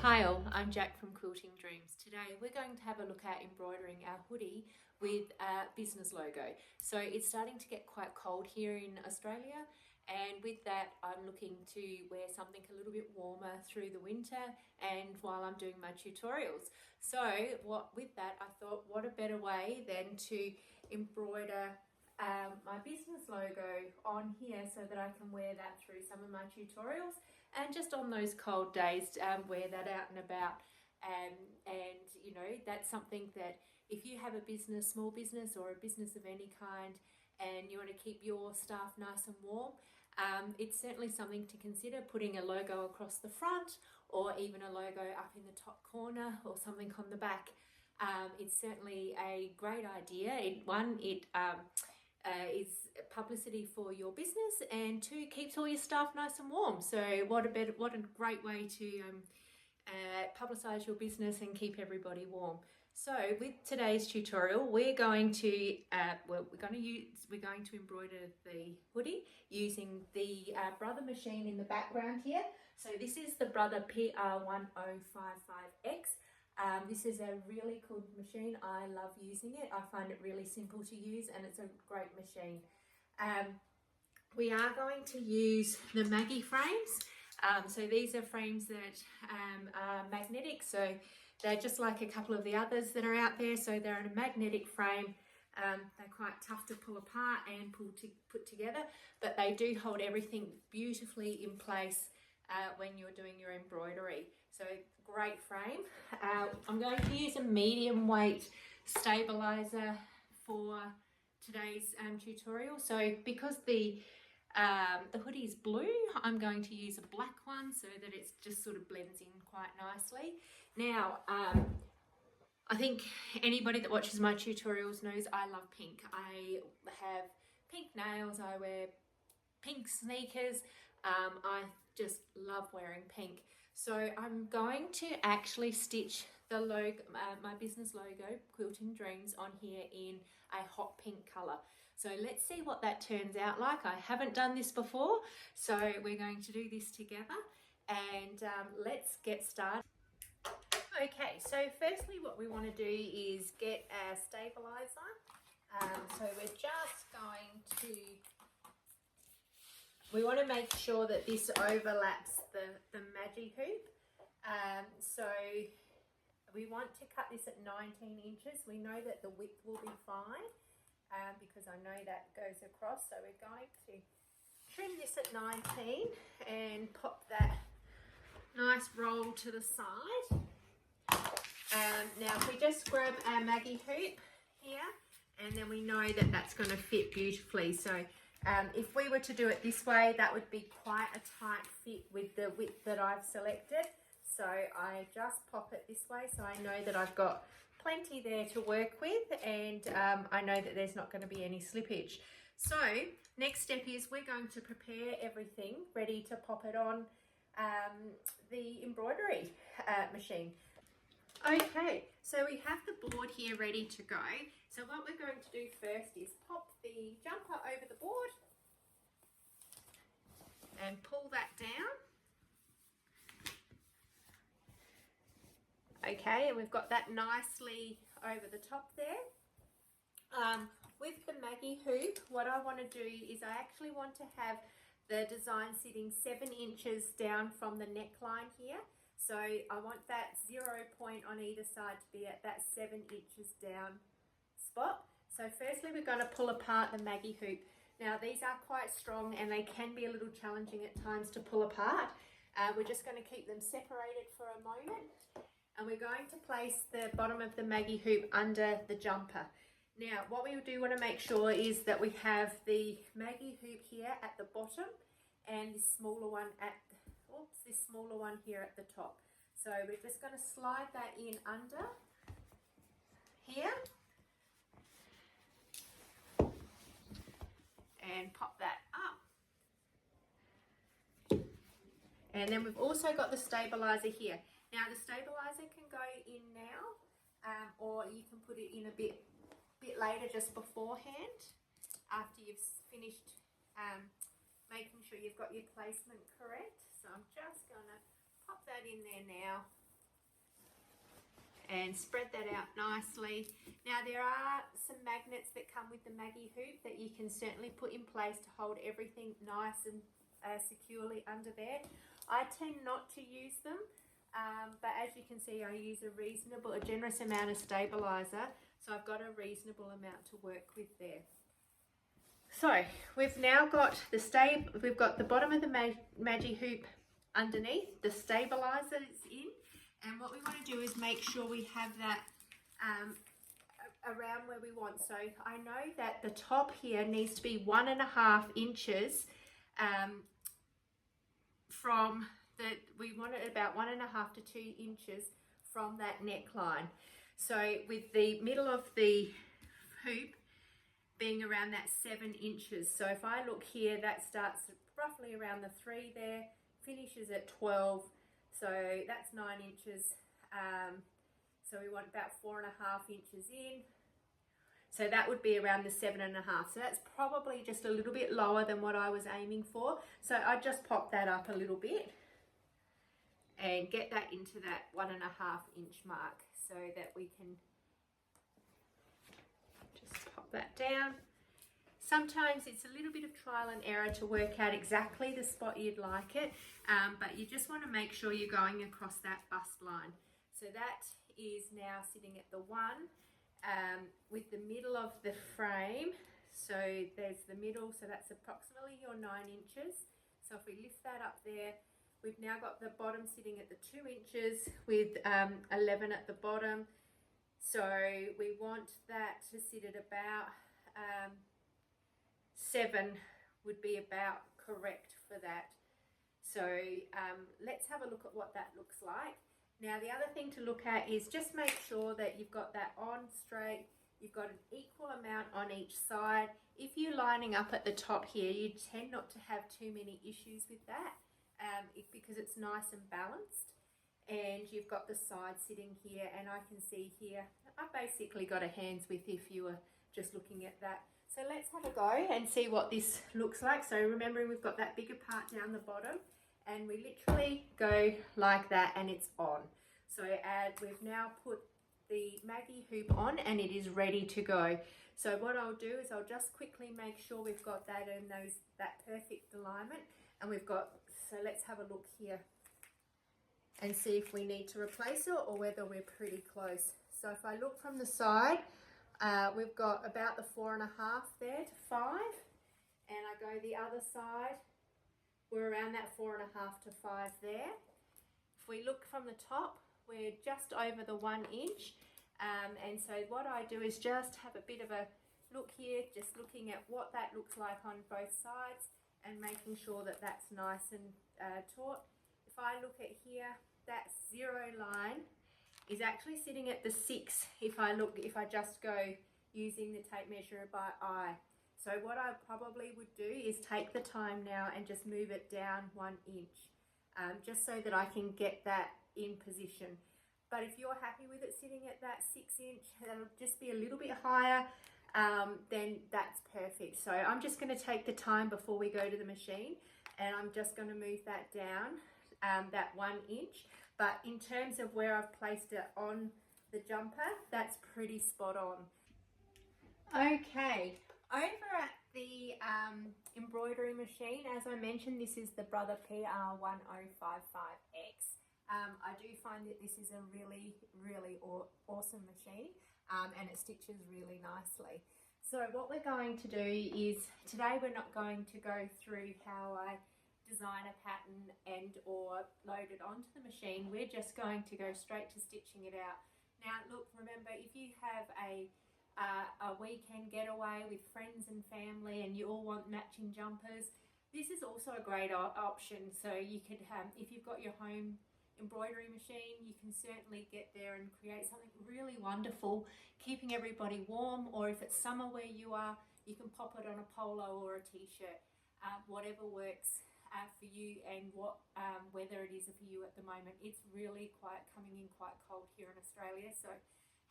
Hi all, I'm Jack from Quilting Dreams. Today we're going to have a look at embroidering our hoodie with a business logo. So it's starting to get quite cold here in Australia, and with that I'm looking to wear something a little bit warmer through the winter and while I'm doing my tutorials. So with that I thought, what a better way than to embroider my business logo on here so that I can wear that through some of my tutorials, and just on those cold days wear that out and about. And you know, that's something that if you have a business, small business or a business of any kind, and you want to keep your staff nice and warm, it's certainly something to consider, putting a logo across the front or even a logo up in the top corner or something on the back. It's certainly a great idea. It is publicity for your business, and two, keeps all your staff nice and warm. So what a great way to publicize your business and keep everybody warm. So with today's tutorial, we're going to embroider the hoodie using the Brother machine in the background here. So this is the Brother PR1055X. This is a really cool machine. I love using it. I find it really simple to use, and it's a great machine. We are going to use the Maggie frames. So these are frames that are magnetic, so they're just like a couple of the others that are out there. So they're in a magnetic frame. They're quite tough to pull apart and put together, but they do hold everything beautifully in place when you're doing your embroidery. So great frame. I'm going to use a medium weight stabilizer for today's tutorial. So because the hoodie is blue, I'm going to use a black one so that it just sort of blends in quite nicely. Now, I think anybody that watches my tutorials knows I love pink. I have pink nails, I wear pink sneakers. I just love wearing pink. So I'm going to actually stitch the logo, my business logo, Quilting Dreams, on here in a hot pink colour. So let's see what that turns out like. I haven't done this before, so we're going to do this together, and let's get started. Okay, so firstly what we want to do is get our stabiliser. So we're just going to, we want to make sure that this overlaps the Maggie Hoop. So we want to cut this at 19 inches. We know that the width will be fine because I know that goes across. So we're going to trim this at 19 and pop that nice roll to the side. Now if we just grab our Maggie Hoop here, and then we know that that's going to fit beautifully. So if we were to do it this way, that would be quite a tight fit with the width that I've selected. So I just pop it this way, so I know that I've got plenty there to work with, and I know that there's not going to be any slippage. So next step is we're going to prepare everything ready to pop it on the embroidery machine. Okay, so we have the board here ready to go. So what we're going to do first is pop the jumper over the board and pull that down. Okay, and we've got that nicely over the top there. With the Maggie Hoop, what I want to do is I actually want to have the design sitting 7 inches down from the neckline here. So I want that 0 point on either side to be at that 7 inches down spot. So firstly we're going to pull apart the Maggie Hoop. Now these are quite strong and they can be a little challenging at times to pull apart. We're just going to keep them separated for a moment, and we're going to place the bottom of the Maggie Hoop under the jumper. Now what we do want to make sure is that we have the Maggie Hoop here at the bottom and this smaller one here at the top. So we're just going to slide that in under here and pop that up. And then we've also got the stabilizer here. Now the stabilizer can go in now, or you can put it in a bit later, just beforehand, after you've finished making sure you've got your placement correct. So I'm just going to pop that in there now and spread that out nicely. Now there are some magnets that come with the Maggie Hoop that you can certainly put in place to hold everything nice and securely under there. I tend not to use them, but as you can see, I use a generous amount of Stabiliser, so I've got a reasonable amount to work with there. So we've now got we've got the bottom of the Maggie Hoop underneath, the Stabiliser is in, and what we want to do is make sure we have that around where we want. So I know that the top here needs to be 1.5 inches from we want it about 1.5 to 2 inches from that neckline. So with the middle of the hoop being around that 7 inches. So if I look here, that starts roughly around the 3 there, finishes at 12, so that's 9 inches. So we want about 4.5 inches in. So that would be around the 7.5. So that's probably just a little bit lower than what I was aiming for. So I just pop that up a little bit and get that into that 1.5 inch mark so that we can just pop that down. Sometimes it's a little bit of trial and error to work out exactly the spot you'd like it, but you just want to make sure you're going across that bust line. So that is now sitting at the 1 with the middle of the frame. So there's the middle, so that's approximately your 9 inches. So if we lift that up there, we've now got the bottom sitting at the 2 inches with 11 at the bottom. So we want that to sit at about 7 would be about correct for that. So let's have a look at what that looks like. Now the other thing to look at is just make sure that you've got that on straight, you've got an equal amount on each side. If you're lining up at the top here, you tend not to have too many issues with that because it's nice and balanced. And you've got the side sitting here, and I can see here, I've basically got a hand's width if you were just looking at that. So let's have a go and see what this looks like. So remembering we've got that bigger part down the bottom, and we literally go like that and it's on. So we've now put the Maggie Hoop on and it is ready to go. So what I'll do is I'll just quickly make sure we've got that in that perfect alignment, and we've got, so let's have a look here and see if we need to replace it or whether we're pretty close. So if I look from the side, we've got about the 4.5 there to 5, and I go the other side, we're around that 4.5 to 5 there. If we look from the top, we're just over the 1 inch, and so what I do is just have a bit of a look here, just looking at what that looks like on both sides and making sure that that's nice and taut. If I look at here, that 0 line is actually sitting at the 6 if I just go using the tape measure by eye. So what I probably would do is take the time now and just move it down 1 inch, just so that I can get that in position. But if you're happy with it sitting at that 6 inch, that'll just be a little bit higher, then that's perfect. So I'm just going to take the time before we go to the machine, and I'm just going to move that down, that 1 inch. But in terms of where I've placed it on the jumper, that's pretty spot on. Okay, over at the embroidery machine, as I mentioned, this is the Brother PR1055X. I do find that this is a really, really awesome machine, and it stitches really nicely. So what we're going to do is, today we're not going to go through how I design a pattern and or load it onto the machine. We're just going to go straight to stitching it out. Now look, remember, if you have a weekend getaway with friends and family and you all want matching jumpers, this is also a great option. So you could have, if you've got your home embroidery machine, you can certainly get there and create something really wonderful, keeping everybody warm, or if it's summer where you are, you can pop it on a polo or a t-shirt, whatever works for you and what weather it is for you at the moment. It's really coming in quite cold here in Australia, so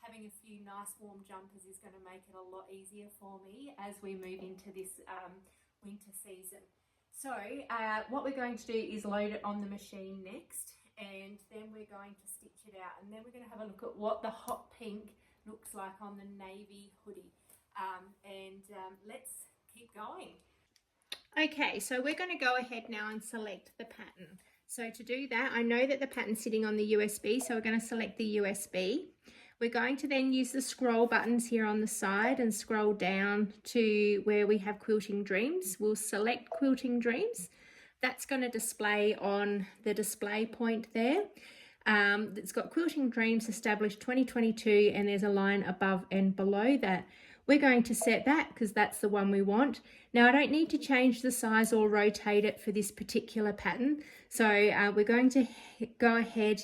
having a few nice warm jumpers is going to make it a lot easier for me as we move into this winter season. So what we're going to do is load it on the machine next, and then we're going to stitch it out, and then we're going to have a look at what the hot pink looks like on the navy hoodie. Let's keep going. Okay, so we're going to go ahead now and select the pattern. So to do that, I know that the pattern's sitting on the USB, so we're going to select the USB. We're going to then use the scroll buttons here on the side and scroll down to where we have Quilting Dreams. We'll select Quilting Dreams. That's going to display on the display point there. It's got Quilting Dreams established 2022, and there's a line above and below that. We're going to set that because that's the one we want. Now I don't need to change the size or rotate it for this particular pattern. So we're going to go ahead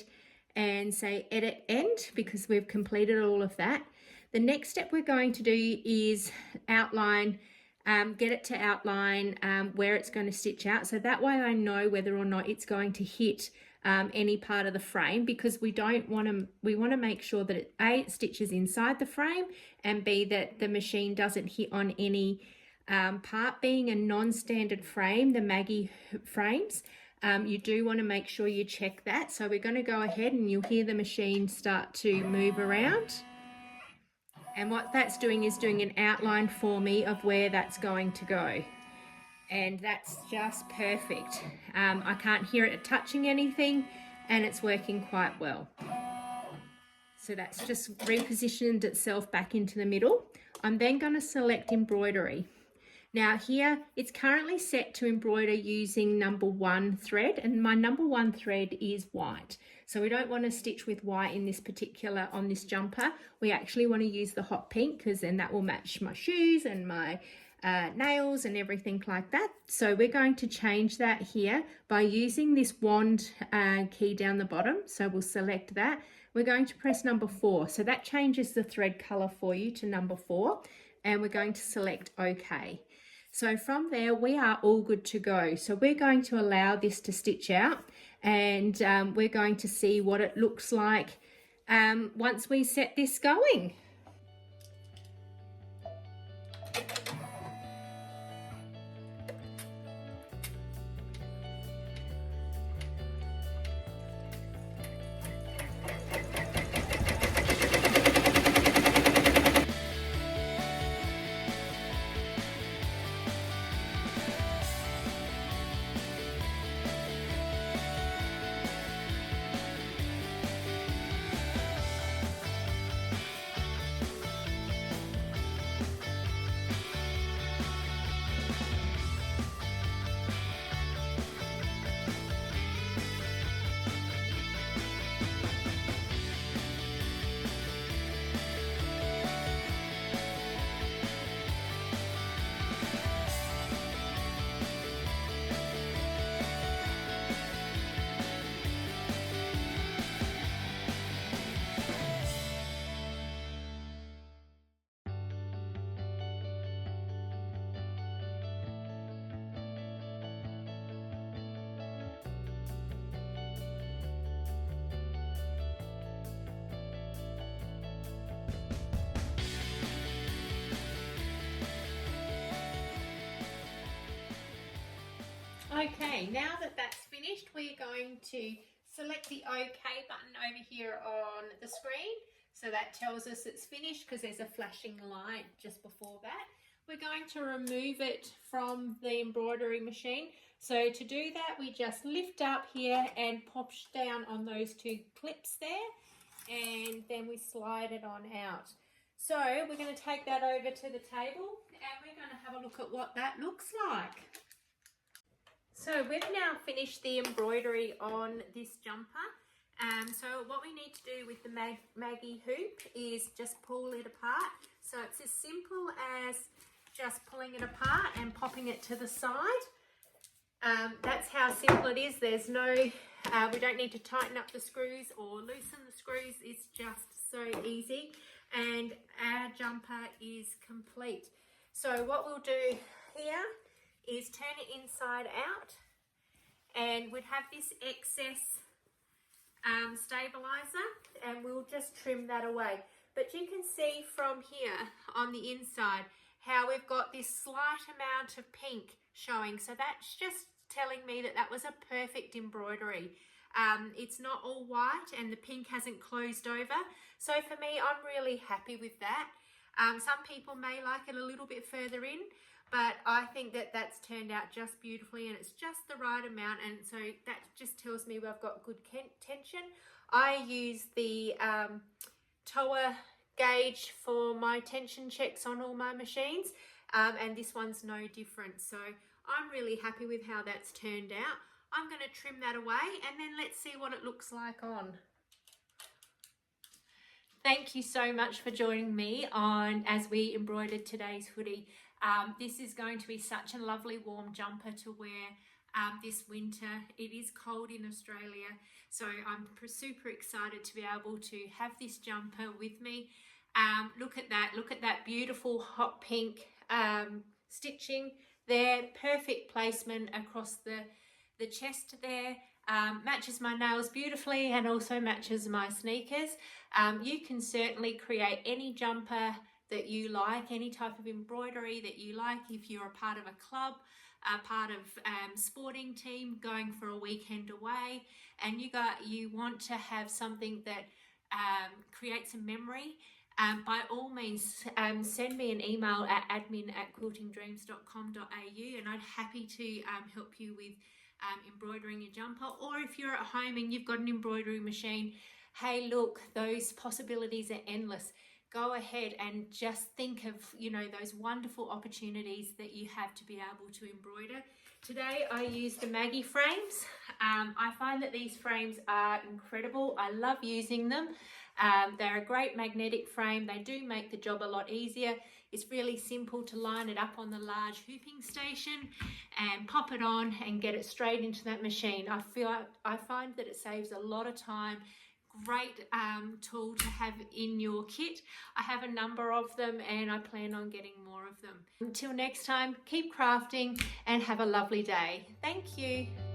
and say edit end because we've completed all of that. The next step we're going to do is outline, get it to outline where it's going to stitch out. So that way I know whether or not it's going to hit any part of the frame, because we want to make sure that it stitches inside the frame, and B, that the machine doesn't hit on any part. Being a non-standard frame, the Maggie frames, you do want to make sure you check that. So we're going to go ahead, and you'll hear the machine start to move around. And what that's doing is doing an outline for me of where that's going to go. And that's just perfect. I can't hear it touching anything, and it's working quite well. So that's just repositioned itself back into the middle. I'm then going to select embroidery. Now here, it's currently set to embroider using number 1 thread, and my number 1 thread is white. So we don't want to stitch with white in this particular, on this jumper. We actually want to use the hot pink, because then that will match my shoes and my nails and everything like that. So we're going to change that here by using this wand key down the bottom. So we'll select that. We're going to press number 4. So that changes the thread color for you to number 4, and we're going to select OK. So from there, we are all good to go. So we're going to allow this to stitch out, and we're going to see what it looks like once we set this going. Okay, now that that's finished, we're going to select the OK button over here on the screen. So that tells us it's finished because there's a flashing light just before that. We're going to remove it from the embroidery machine. So to do that, we just lift up here and pop down on those 2 clips there, and then we slide it on out. So we're going to take that over to the table, and we're going to have a look at what that looks like. So we've now finished the embroidery on this jumper. So what we need to do with the Maggie Hoop is just pull it apart. So it's as simple as just pulling it apart and popping it to the side. That's how simple it is. There's no, we don't need to tighten up the screws or loosen the screws. It's just so easy, and our jumper is complete. So what we'll do here is turn it inside out, and we'd have this excess stabilizer, and we'll just trim that away. But you can see from here on the inside how we've got this slight amount of pink showing. So that's just telling me that that was a perfect embroidery. It's not all white and the pink hasn't closed over. So for me, I'm really happy with that. Some people may like it a little bit further in, but I think that that's turned out just beautifully and it's just the right amount, and so that just tells me we've got good tension. I use the TOA gauge for my tension checks on all my machines, and this one's no different. So I'm really happy with how that's turned out. I'm going to trim that away and then let's see what it looks like on. Thank you so much for joining me on as we embroidered today's hoodie. This is going to be such a lovely warm jumper to wear this winter. It is cold in Australia, so I'm super excited to be able to have this jumper with me. Look at that beautiful hot pink stitching there, perfect placement across the chest there. Matches my nails beautifully and also matches my sneakers. You can certainly create any jumper that you like, any type of embroidery that you like. If you're a part of a club, a part of sporting team, going for a weekend away, and you want to have something that creates a memory, by all means send me an email at admin@quiltingdreams.com.au and I'd happy to help you with embroidering a jumper. Or if you're at home and you've got an embroidery machine, hey look, those possibilities are endless. Go ahead and just think of, you know, those wonderful opportunities that you have to be able to embroider. Today I used the Maggie frames. I find that these frames are incredible. I love using them. They're a great magnetic frame. They do make the job a lot easier. It's really simple to line it up on the large hooping station and pop it on and get it straight into that machine. I find that it saves a lot of time. Great tool to have in your kit. I have a number of them and I plan on getting more of them. Until next time, keep crafting and have a lovely day. Thank you.